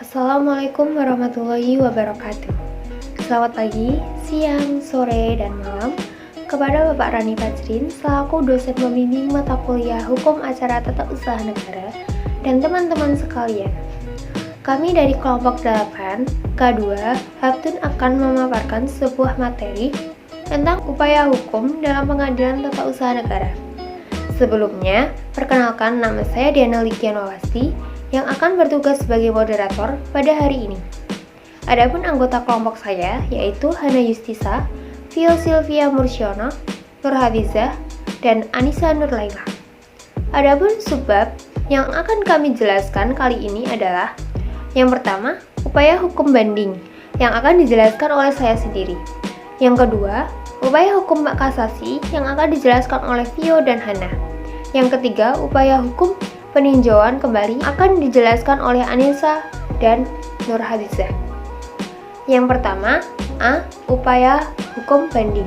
Assalamualaikum warahmatullahi wabarakatuh. Selamat pagi, siang, sore, dan malam kepada Bapak Rani Fajrin selaku dosen pembimbing mata kuliah Hukum Acara Tata Usaha Negara dan teman-teman sekalian. Kami dari kelompok 8 K2 Haptun akan memaparkan sebuah materi tentang upaya hukum dalam pengadilan tata usaha negara. Sebelumnya, perkenalkan, nama saya Diana Likianawasti yang akan bertugas sebagai moderator pada hari ini. Adapun anggota kelompok saya yaitu Hana Yustisa, Vio Silvia Mursyono, Nur Hafizah, dan Anissa Nurlaila. Adapun subbab yang akan kami jelaskan kali ini adalah yang pertama, upaya hukum banding yang akan dijelaskan oleh saya sendiri. Yang kedua, upaya hukum kasasi yang akan dijelaskan oleh Vio dan Hana. Yang ketiga, upaya hukum peninjauan kembali akan dijelaskan oleh Anissa dan Nur Hafizah. Yang pertama, A. Upaya hukum banding.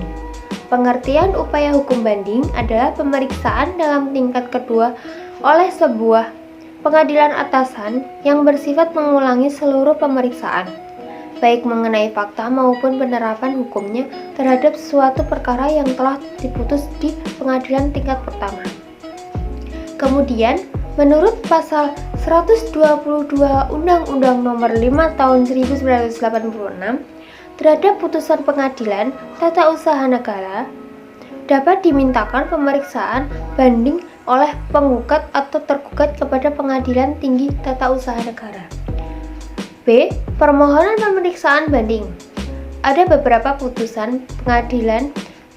Pengertian upaya hukum banding adalah pemeriksaan dalam tingkat kedua oleh sebuah pengadilan atasan yang bersifat mengulangi seluruh pemeriksaan, baik mengenai fakta maupun penerapan hukumnya terhadap suatu perkara yang telah diputus di pengadilan tingkat pertama. Kemudian, menurut pasal 122 Undang-Undang Nomor 5 Tahun 1986 terhadap putusan pengadilan tata usaha negara, dapat dimintakan pemeriksaan banding oleh penggugat atau tergugat kepada Pengadilan Tinggi Tata Usaha Negara. B. Permohonan pemeriksaan banding. Ada beberapa putusan pengadilan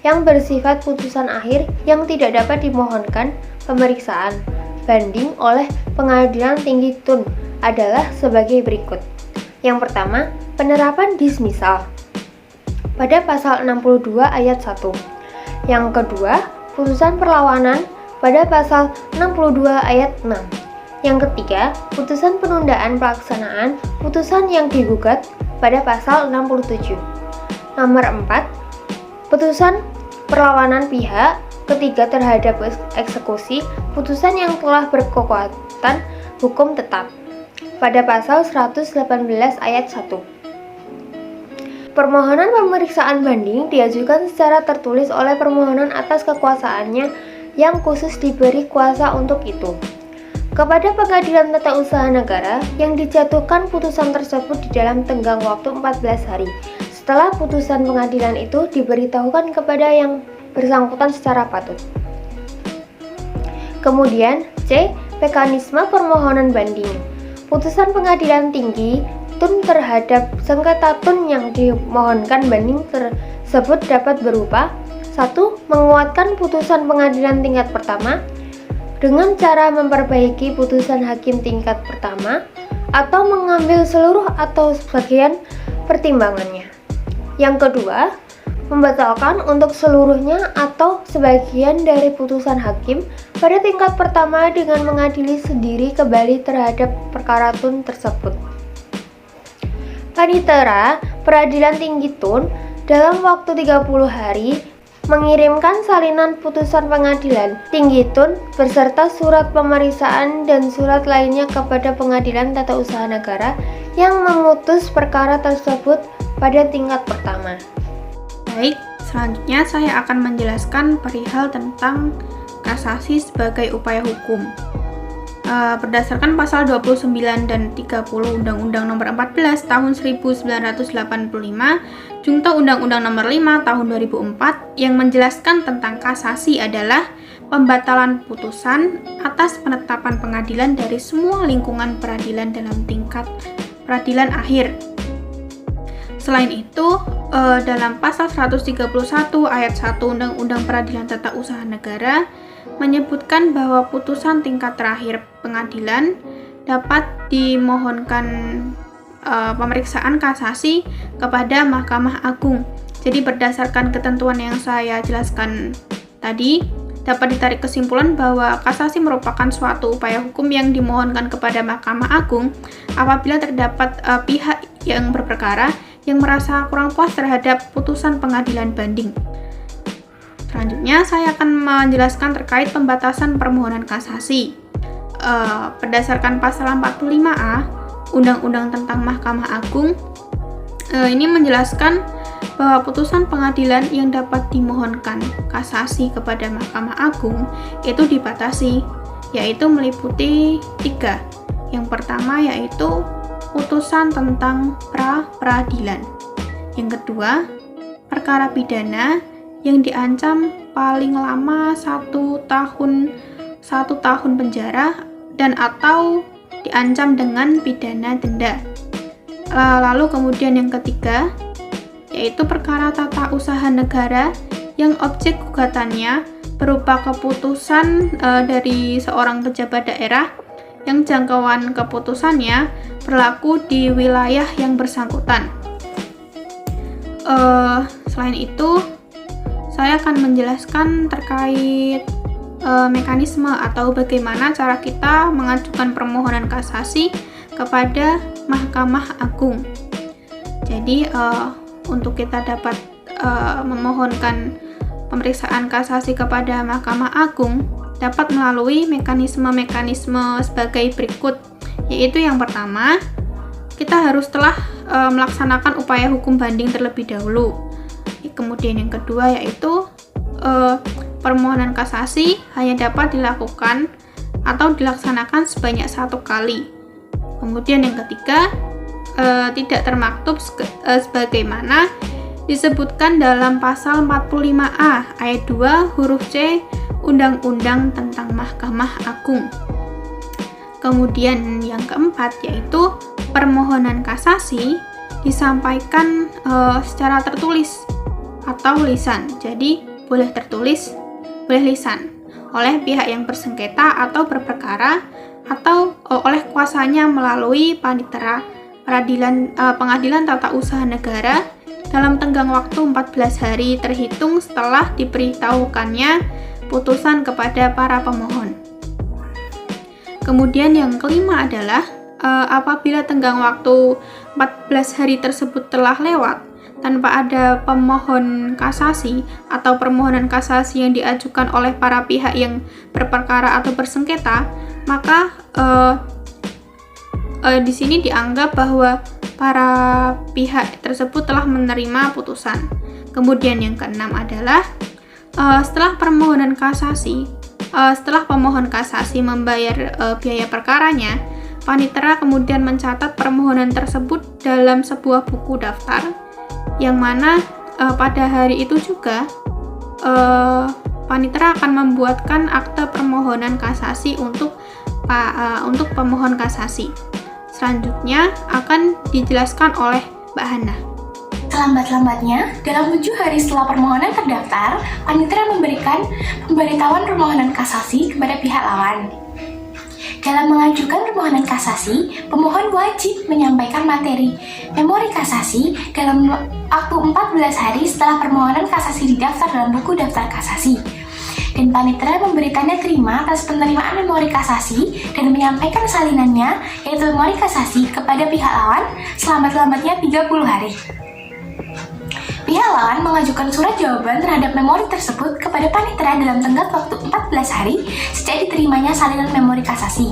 yang bersifat putusan akhir yang tidak dapat dimohonkan pemeriksaan banding oleh Pengadilan Tinggi TUN adalah sebagai berikut. Yang pertama, penerapan dismisal pada pasal 62 ayat 1. Yang kedua, putusan perlawanan pada pasal 62 ayat 6. Yang ketiga, putusan penundaan pelaksanaan putusan yang digugat pada pasal 67. Nomor 4, putusan perlawanan pihak ketiga terhadap eksekusi putusan yang telah berkekuatan hukum tetap pada pasal 118 ayat 1. Permohonan pemeriksaan banding diajukan secara tertulis oleh permohonan atas kekuasaannya yang khusus diberi kuasa untuk itu kepada Pengadilan Tata Usaha Negara yang dijatuhkan putusan tersebut di dalam tenggang waktu 14 hari setelah putusan pengadilan itu diberitahukan kepada yang bersangkutan secara patut. Kemudian C. Mekanisme permohonan banding. Putusan pengadilan tinggi TUN terhadap sengketa TUN yang dimohonkan banding tersebut dapat berupa 1. Menguatkan putusan pengadilan tingkat pertama dengan cara memperbaiki putusan hakim tingkat pertama atau mengambil seluruh atau sebagian pertimbangannya. Yang kedua, membatalkan untuk seluruhnya atau sebagian dari putusan hakim pada tingkat pertama dengan mengadili sendiri kembali terhadap perkara TUN tersebut. Panitera Peradilan Tinggi TUN dalam waktu 30 hari mengirimkan salinan putusan pengadilan tinggi TUN beserta surat pemeriksaan dan surat lainnya kepada Pengadilan Tata Usaha Negara yang memutus perkara tersebut pada tingkat pertama. Baik, selanjutnya saya akan menjelaskan perihal tentang kasasi sebagai upaya hukum. Berdasarkan pasal 29 dan 30 Undang-Undang Nomor 14 Tahun 1985, Junto Undang-Undang Nomor 5 Tahun 2004 yang menjelaskan tentang kasasi adalah pembatalan putusan atas penetapan pengadilan dari semua lingkungan peradilan dalam tingkat peradilan akhir. Selain itu, dalam pasal 131 ayat 1 Undang-Undang Peradilan Tata Usaha Negara menyebutkan bahwa putusan tingkat terakhir pengadilan dapat dimohonkan pemeriksaan kasasi kepada Mahkamah Agung. Jadi berdasarkan ketentuan yang saya jelaskan tadi, dapat ditarik kesimpulan bahwa kasasi merupakan suatu upaya hukum yang dimohonkan kepada Mahkamah Agung apabila terdapat pihak yang berperkara yang merasa kurang puas terhadap putusan pengadilan banding. Selanjutnya, saya akan menjelaskan terkait pembatasan permohonan kasasi. Berdasarkan pasal 45A Undang-Undang tentang Mahkamah Agung ini menjelaskan bahwa putusan pengadilan yang dapat dimohonkan kasasi kepada Mahkamah Agung itu dibatasi, yaitu meliputi 3. Yang pertama yaitu putusan tentang pra-peradilan. Yang kedua, perkara pidana yang diancam paling lama 1 tahun penjara dan atau diancam dengan pidana denda. Lalu kemudian yang ketiga yaitu perkara tata usaha negara yang objek gugatannya berupa keputusan dari seorang pejabat daerah yang jangkauan keputusannya berlaku di wilayah yang bersangkutan. Selain itu, saya akan menjelaskan terkait mekanisme atau bagaimana cara kita mengajukan permohonan kasasi kepada Mahkamah Agung. Jadi untuk kita dapat memohonkan pemeriksaan kasasi kepada Mahkamah Agung dapat melalui mekanisme-mekanisme sebagai berikut, yaitu yang pertama, kita harus telah melaksanakan upaya hukum banding terlebih dahulu. Kemudian yang kedua yaitu permohonan kasasi hanya dapat dilakukan atau dilaksanakan sebanyak 1 kali. Kemudian yang ketiga, tidak termaktub sebagaimana disebutkan dalam pasal 45A ayat 2 huruf C Undang-Undang tentang Mahkamah Agung. Kemudian yang keempat yaitu permohonan kasasi disampaikan secara tertulis atau lisan. Jadi boleh tertulis, boleh lisan oleh pihak yang bersengketa atau berperkara atau oleh kuasanya melalui panitera pengadilan tata usaha negara dalam tenggang waktu 14 hari terhitung setelah diberitahukannya putusan kepada para pemohon. Kemudian yang kelima adalah apabila tenggang waktu 14 hari tersebut telah lewat tanpa ada pemohon kasasi atau permohonan kasasi yang diajukan oleh para pihak yang berperkara atau bersengketa, maka di sini dianggap bahwa para pihak tersebut telah menerima putusan. Kemudian yang keenam adalah setelah pemohon kasasi membayar biaya perkaranya, panitera kemudian mencatat permohonan tersebut dalam sebuah buku daftar, yang mana pada hari itu juga panitera akan membuatkan akte permohonan kasasi untuk pemohon kasasi. Selanjutnya akan dijelaskan oleh Mbak Hana. Selambat-lambatnya, dalam 7 hari setelah permohonan terdaftar, panitera memberikan pemberitahuan permohonan kasasi kepada pihak lawan. Dalam mengajukan permohonan kasasi, pemohon wajib menyampaikan materi memori kasasi dalam waktu 14 hari setelah permohonan kasasi didaftar dalam buku daftar kasasi. Dan panitera memberi tanda terima atas penerimaan memori kasasi dan menyampaikan salinannya, yaitu memori kasasi, kepada pihak lawan selambat-lambatnya 30 hari. Pihak lawan mengajukan surat jawaban terhadap memori tersebut kepada panitera dalam tenggat waktu 14 hari sejak diterimanya salinan memori kasasi.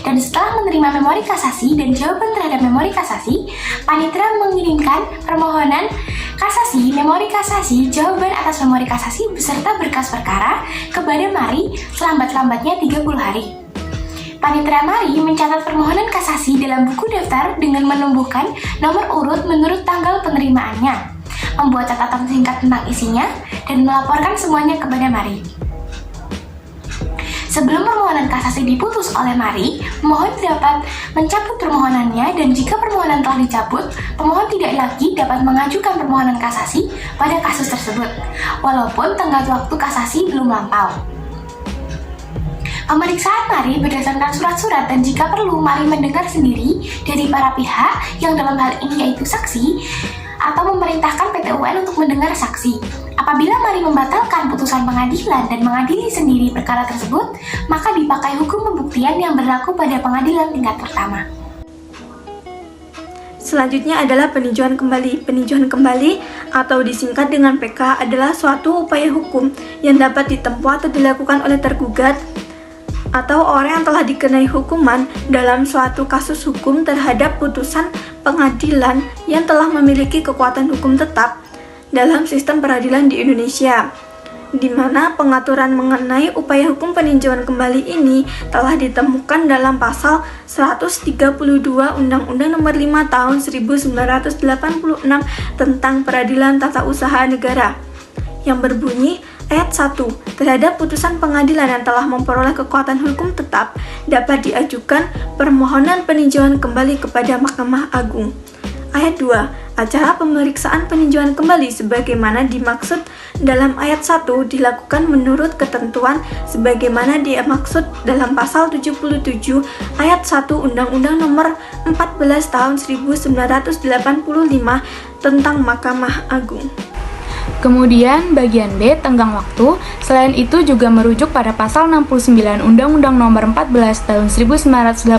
Dan setelah menerima memori kasasi dan jawaban terhadap memori kasasi, panitera mengirimkan permohonan kasasi, memori kasasi, jawaban atas memori kasasi beserta berkas perkara kepada Mari selambat-lambatnya 30 hari. Panitera Mari mencatat permohonan kasasi dalam buku daftar dengan menumbuhkan nomor urut menurut tanggal penerimaannya, membuat catatan singkat tentang isinya, dan melaporkan semuanya kepada Mari. Sebelum permohonan kasasi diputus oleh Mari, pemohon dapat mencabut permohonannya, dan jika permohonan telah dicabut, pemohon tidak lagi dapat mengajukan permohonan kasasi pada kasus tersebut, walaupun tenggat waktu kasasi belum lampau. Pemeriksaan Mari berdasarkan surat-surat, dan jika perlu Mari mendengar sendiri dari para pihak yang dalam hal ini yaitu saksi, atau memerintahkan PT UN untuk mendengar saksi. Apabila Mari membatalkan putusan pengadilan dan mengadili sendiri perkara tersebut, maka dipakai hukum pembuktian yang berlaku pada pengadilan tingkat pertama. Selanjutnya adalah peninjauan kembali. Peninjauan kembali atau disingkat dengan PK adalah suatu upaya hukum yang dapat ditempuh atau dilakukan oleh tergugat atau orang yang telah dikenai hukuman dalam suatu kasus hukum terhadap putusan pengadilan yang telah memiliki kekuatan hukum tetap dalam sistem peradilan di Indonesia, di mana pengaturan mengenai upaya hukum peninjauan kembali ini telah ditemukan dalam pasal 132 Undang-Undang Nomor 5 Tahun 1986 tentang Peradilan Tata Usaha Negara, yang berbunyi Ayat 1. Terhadap putusan pengadilan yang telah memperoleh kekuatan hukum tetap dapat diajukan permohonan peninjauan kembali kepada Mahkamah Agung. Ayat 2. Acara pemeriksaan peninjauan kembali sebagaimana dimaksud dalam ayat 1 dilakukan menurut ketentuan sebagaimana dimaksud dalam pasal 77 ayat 1 Undang-Undang Nomor 14 Tahun 1985 tentang Mahkamah Agung. Kemudian bagian B, tenggang waktu. Selain itu juga merujuk pada pasal 69 Undang-Undang Nomor 14 Tahun 1985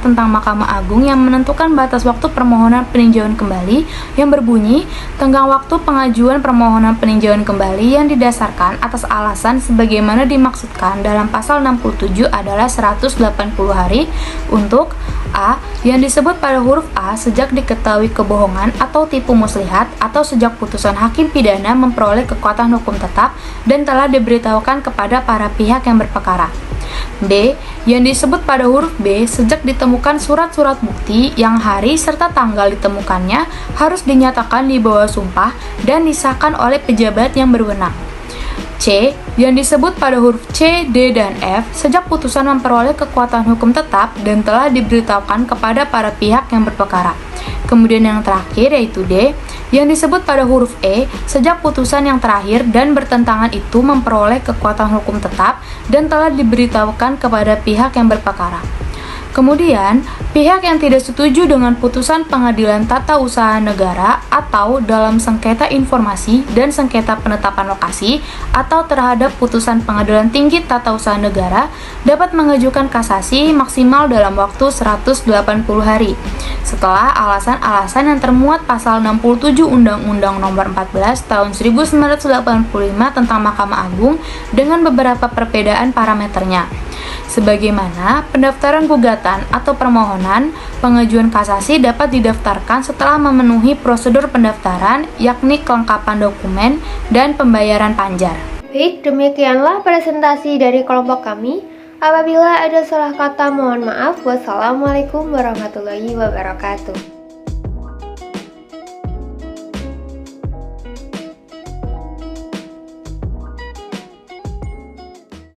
tentang Mahkamah Agung yang menentukan batas waktu permohonan peninjauan kembali yang berbunyi, tenggang waktu pengajuan permohonan peninjauan kembali yang didasarkan atas alasan sebagaimana dimaksudkan dalam pasal 67 adalah 180 hari untuk A. Yang disebut pada huruf A sejak diketahui kebohongan atau tipu muslihat atau sejak putusan hakim pidana memperoleh kekuatan hukum tetap dan telah diberitahukan kepada para pihak yang berperkara. B. Yang disebut pada huruf B sejak ditemukan surat-surat bukti yang hari serta tanggal ditemukannya harus dinyatakan di bawah sumpah dan disahkan oleh pejabat yang berwenang. C. Yang disebut pada huruf C, D, dan F sejak putusan memperoleh kekuatan hukum tetap dan telah diberitahukan kepada para pihak yang berperkara. Kemudian yang terakhir yaitu D, yang disebut pada huruf E sejak putusan yang terakhir dan bertentangan itu memperoleh kekuatan hukum tetap dan telah diberitahukan kepada pihak yang berperkara. Kemudian, pihak yang tidak setuju dengan putusan Pengadilan Tata Usaha Negara atau dalam sengketa informasi dan sengketa penetapan lokasi atau terhadap putusan Pengadilan Tinggi Tata Usaha Negara dapat mengajukan kasasi maksimal dalam waktu 180 hari setelah alasan-alasan yang termuat pasal 67 Undang-Undang Nomor 14 Tahun 1985 tentang Mahkamah Agung dengan beberapa perbedaan parameternya. Sebagaimana pendaftaran gugatan atau permohonan pengajuan kasasi dapat didaftarkan setelah memenuhi prosedur pendaftaran, yakni kelengkapan dokumen dan pembayaran panjar. Baik, demikianlah presentasi dari kelompok kami. Apabila ada salah kata mohon maaf. Wassalamualaikum warahmatullahi wabarakatuh.